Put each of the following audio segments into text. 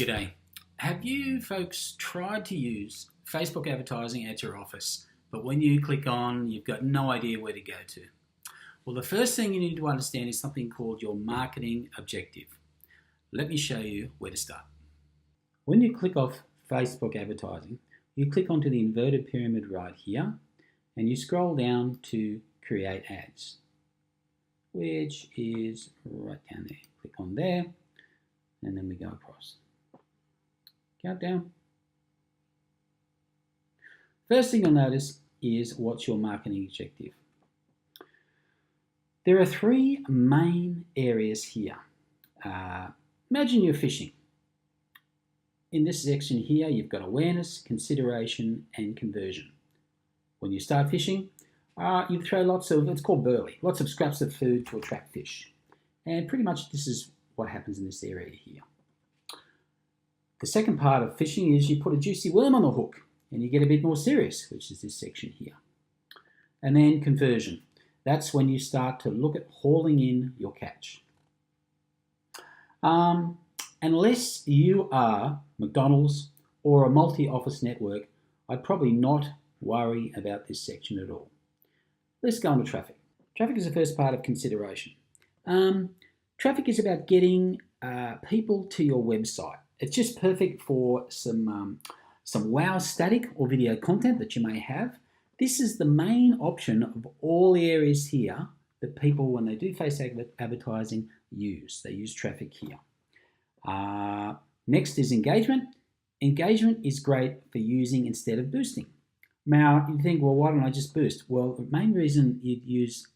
G'day. Have you folks tried to use Facebook advertising at your office, but when you click on, you've got no idea where to go to? Well, the first thing you need to understand is something called your marketing objective. Let me show you where to start. When you click off Facebook advertising, you click onto the inverted pyramid right here, and you scroll down to create ads, which is right down there. Click on there, and then we go across. Countdown. First thing you'll notice is what's your marketing objective. There are three main areas here. Imagine you're fishing. In this section here, you've got awareness, consideration, and conversion. When you start fishing, you throw lots of, it's called burley, lots of scraps of food to attract fish. And pretty much this is what happens in this area here. The second part of fishing is you put a juicy worm on the hook and you get a bit more serious, which is this section here. And then conversion. That's when you start to look at hauling in your catch. Unless you are McDonald's or a multi-office network, I'd probably not worry about this section at all. Let's go on to traffic. Traffic is the first part of consideration. Traffic is about getting people to your website. It's just perfect for some wow static or video content that you may have. This is the main option of all the areas here that people, when they do Facebook advertising, use. They use traffic here. Next is engagement. Engagement is great for using instead of boosting. Now, you think, well, why don't I just boost? Well, the main reason you'd use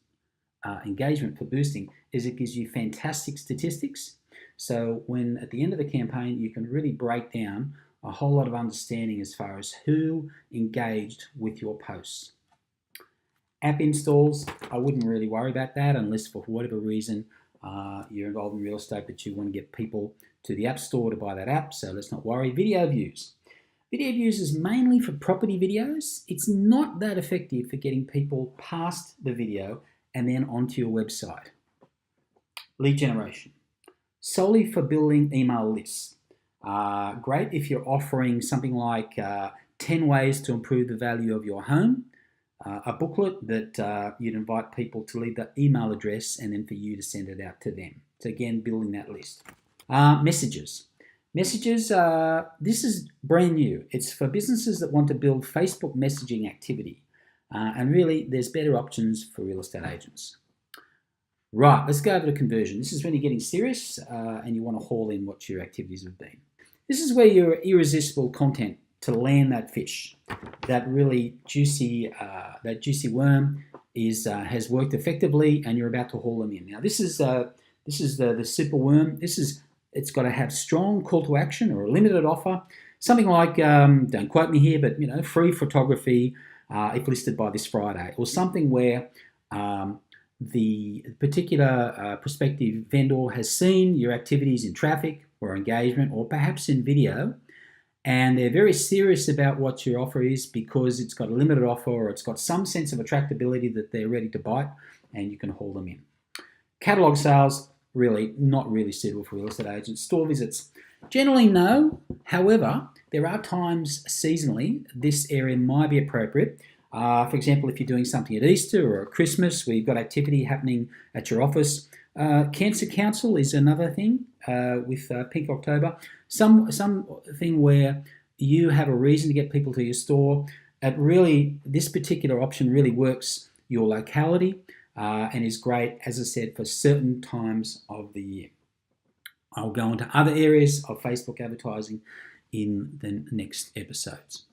engagement for boosting is it gives you fantastic statistics. So when at the end of the campaign, you can really break down a whole lot of understanding as far as who engaged with your posts. App installs, I wouldn't really worry about that unless for whatever reason you're involved in real estate, but you want to get people to the App Store to buy that app, so let's not worry. Video views. Video views is mainly for property videos. It's not that effective for getting people past the video and then onto your website. Lead generation. Solely for building email lists. Great if you're offering something like 10 ways to improve the value of your home, a booklet that you'd invite people to leave the email address and then for you to send it out to them. So again, building that list. Messages. Messages, this is brand new. It's for businesses that want to build Facebook messaging activity. And really, there's better options for real estate agents. Right, let's go over to conversion. This is when you're getting serious and you want to haul in what your activities have been. This is where your irresistible content to land that fish, that really juicy, worm has worked effectively, and you're about to haul them in. Now, this is the super worm. It's got to have strong call to action or a limited offer, something like don't quote me here, but free photography if listed by this Friday, or something where the particular prospective vendor has seen your activities in traffic or engagement or perhaps in video, and they're very serious about what your offer is because it's got a limited offer or it's got some sense of attractability that they're ready to bite, and you can haul them in. Catalog sales, really not really suitable for real estate agents. Store visits, generally no. However, there are times seasonally this area might be appropriate. For example, if you're doing something at Easter or at Christmas where you've got activity happening at your office. Cancer Council is another thing with Pink October. Something where you have a reason to get people to your store. This particular option really works your locality and is great, as I said, for certain times of the year. I'll go into other areas of Facebook advertising in the next episodes.